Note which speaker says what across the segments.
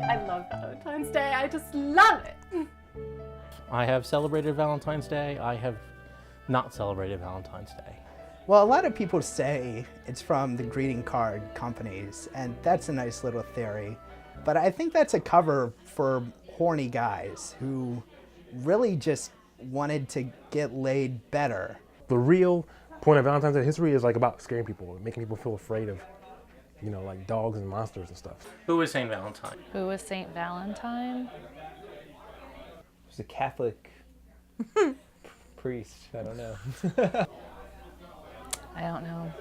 Speaker 1: I love Valentine's Day. I just love it.
Speaker 2: I have celebrated Valentine's Day. I have not celebrated Valentine's Day.
Speaker 3: Well, a lot of people say it's from the greeting card companies, and that's a nice little theory. But I think that's a cover for horny guys who really just wanted to get laid better.
Speaker 4: The real point of Valentine's Day history is like about scaring people, making people feel afraid of, you know, like dogs and monsters and stuff.
Speaker 2: Who was Saint Valentine?
Speaker 5: Who was Saint Valentine?
Speaker 6: He's a Catholic priest. I don't know.
Speaker 5: I don't know.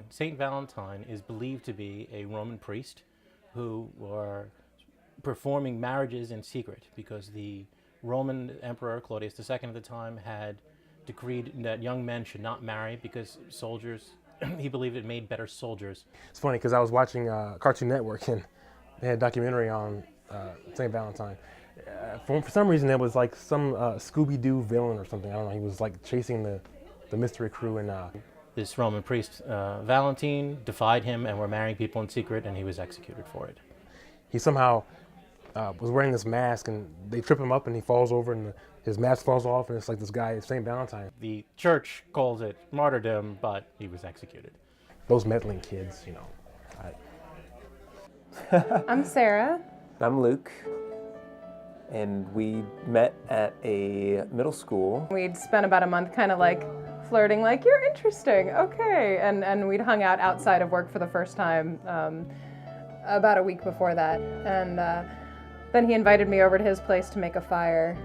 Speaker 2: Saint Valentine is believed to be a Roman priest who were performing marriages in secret because the Roman Emperor Claudius II at the time had decreed that young men should not marry because soldiers, he believed it made better soldiers.
Speaker 4: It's funny because I was watching Cartoon Network and they had a documentary on St. Valentine. For some reason it was like some Scooby-Doo villain or something. I don't know, he was like chasing the mystery crew and
Speaker 2: This Roman priest, Valentine, defied him and were marrying people in secret, and he was executed for it.
Speaker 4: He somehow was wearing this mask and they trip him up and he falls over and his mask falls off and it's like this guy, St. Valentine.
Speaker 2: The church calls it martyrdom, but he was executed.
Speaker 4: Those meddling kids, you know.
Speaker 1: I'm Sarah.
Speaker 6: I'm Luke, and we met at a middle school.
Speaker 1: We'd spent about a month kind of like flirting, like, you're interesting, okay. And we'd hung out outside of work for the first time about a week before that. And then he invited me over to his place to make a fire.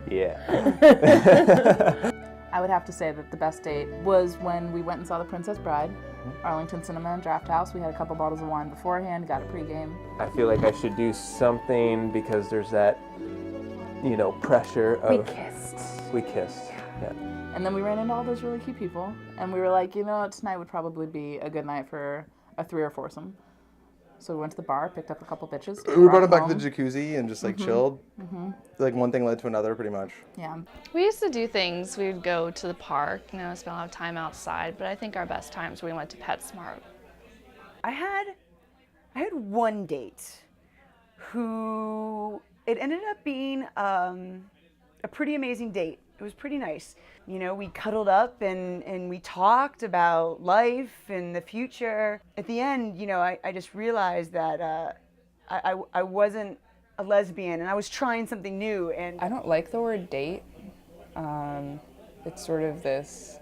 Speaker 6: Yeah.
Speaker 7: I would have to say that the best date was when we went and saw The Princess Bride, Arlington Cinema and Draft House. We had a couple bottles of wine beforehand, got a pregame.
Speaker 6: I feel like I should do something because there's that, you know, pressure of...
Speaker 7: We kissed.
Speaker 6: We kissed, yeah.
Speaker 7: And then we ran into all those really cute people, and we were like, you know, tonight would probably be a good night for a 3 or 4-some. So we went to the bar, picked up a couple bitches.
Speaker 8: We brought it back to the jacuzzi and just like chilled. Like one thing led to another, pretty much.
Speaker 7: Yeah.
Speaker 5: We used to do things. We would go to the park, you know, spend a lot of time outside, but I think our best times we went to PetSmart.
Speaker 9: I had one date who, it ended up being a pretty amazing date. It was pretty nice. You know, we cuddled up and we talked about life and the future. At the end, you know, I just realized that I wasn't a lesbian and I was trying something new. And
Speaker 10: I don't like the word date. It's sort of this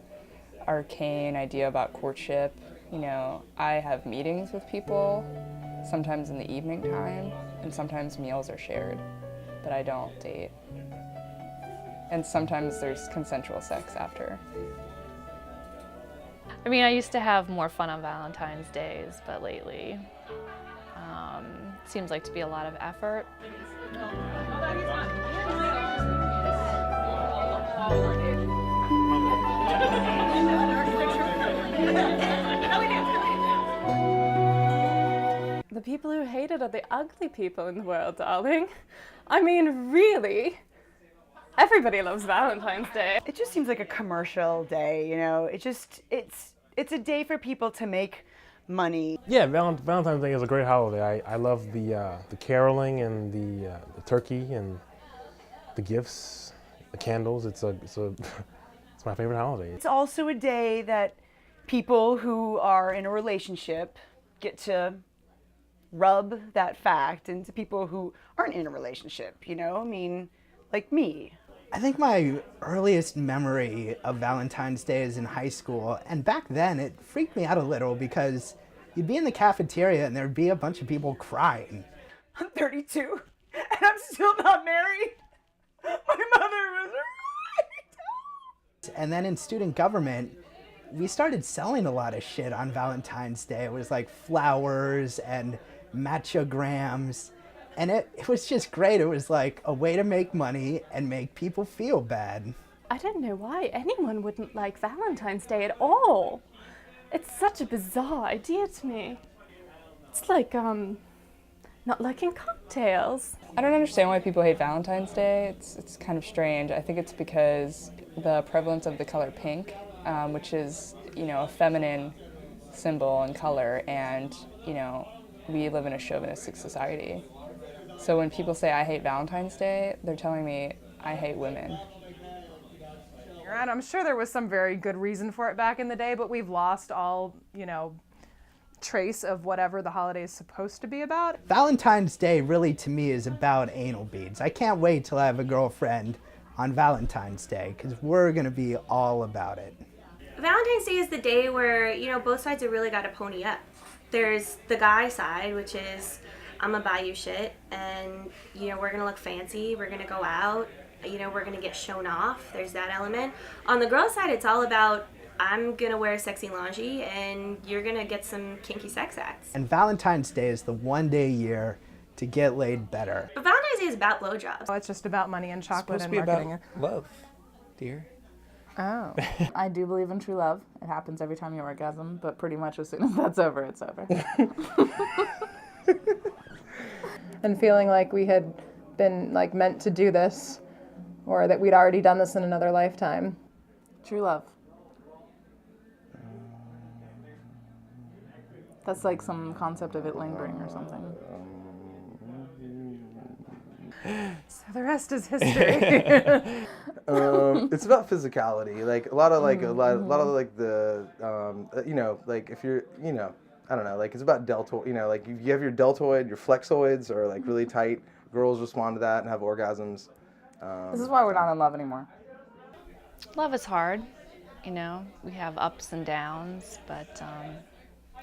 Speaker 10: arcane idea about courtship. You know, I have meetings with people, sometimes in the evening time, and sometimes meals are shared, but I don't date. And sometimes there's consensual sex after.
Speaker 5: I mean, I used to have more fun on Valentine's Days, but lately seems like to be a lot of effort.
Speaker 1: The people who hate it are the ugly people in the world, darling. I mean, really. Everybody loves Valentine's Day.
Speaker 9: it just seems like a commercial day, you know? It's a day for people to make money.
Speaker 4: Yeah, Valentine's Day is a great holiday. I love the caroling and the turkey and the gifts, the candles. It's my favorite holiday.
Speaker 9: It's also a day that people who are in a relationship get to rub that fact into people who aren't in a relationship, you know? I mean, like me.
Speaker 3: I think my earliest memory of Valentine's Day is in high school, and back then it freaked me out a little because you'd be in the cafeteria and there'd be a bunch of people crying.
Speaker 9: I'm 32 and I'm still not married. My mother was right.
Speaker 3: And then in student government, we started selling a lot of shit on Valentine's Day. It was like flowers and matchograms. And it was just great. It was like a way to make money and make people feel bad.
Speaker 1: I don't know why anyone wouldn't like Valentine's Day at all. It's such a bizarre idea to me. It's like, not liking cocktails.
Speaker 10: I don't understand why people hate Valentine's Day. It's kind of strange. I think it's because the prevalence of the color pink, which is, you know, a feminine symbol and color, and, you know, we live in a chauvinistic society. So when people say I hate Valentine's Day, they're telling me I hate women.
Speaker 1: And I'm sure there was some very good reason for it back in the day, but we've lost all, trace of whatever the holiday is supposed to be about.
Speaker 3: Valentine's Day really to me is about anal beads. I can't wait till I have a girlfriend on Valentine's Day because we're going to be all about it.
Speaker 11: Valentine's Day is the day where, both sides have really got to pony up. There's the guy side, which is, I'm going to buy you shit, and, we're going to look fancy, we're going to go out, we're going to get shown off. There's that element. On the girl side, it's all about, I'm going to wear sexy lingerie, and you're going to get some kinky sex acts.
Speaker 3: And Valentine's Day is the one day a year to get laid better.
Speaker 11: But Valentine's Day is about blowjobs.
Speaker 1: Oh, it's just about money and chocolate
Speaker 6: It's
Speaker 1: and
Speaker 6: supposed to be
Speaker 1: marketing.
Speaker 6: about love, dear.
Speaker 1: Oh.
Speaker 7: I do believe in true love. It happens every time you orgasm, but pretty much as soon as that's over, it's over.
Speaker 1: And feeling like we had been meant to do this, or that we'd already done this in another lifetime.
Speaker 7: True love. That's like some concept of it lingering or something.
Speaker 1: So the rest is history.
Speaker 8: It's about physicality. Like a lot of the if you're I don't know, it's about deltoid. If you have your deltoid, your flexoids are really tight. Girls respond to that and have orgasms.
Speaker 7: This is why we're not in love anymore.
Speaker 5: Love is hard, we have ups and downs, but I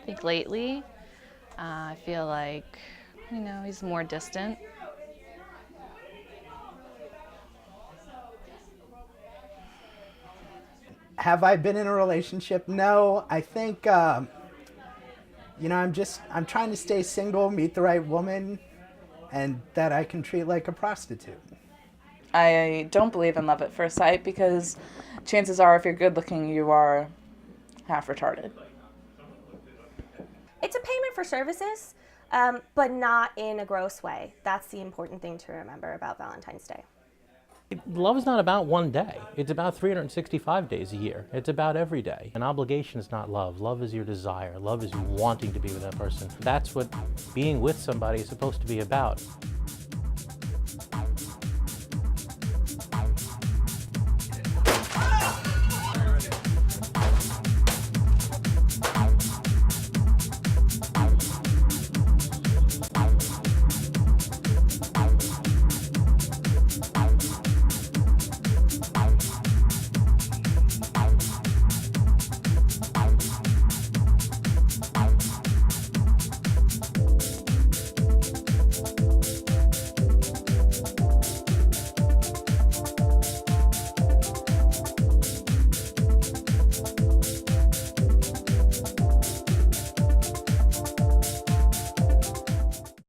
Speaker 5: think lately I feel like, he's more distant.
Speaker 3: Have I been in a relationship? No, I think, I'm trying to stay single, meet the right woman, and that I can treat like a prostitute.
Speaker 7: I don't believe in love at first sight because chances are if you're good looking, you are half retarded.
Speaker 11: It's a payment for services, but not in a gross way. That's the important thing to remember about Valentine's Day.
Speaker 2: Love is not about one day. It's about 365 days a year. It's about every day. An obligation is not love. Love is your desire. Love is you wanting to be with that person. That's what being with somebody is supposed to be about.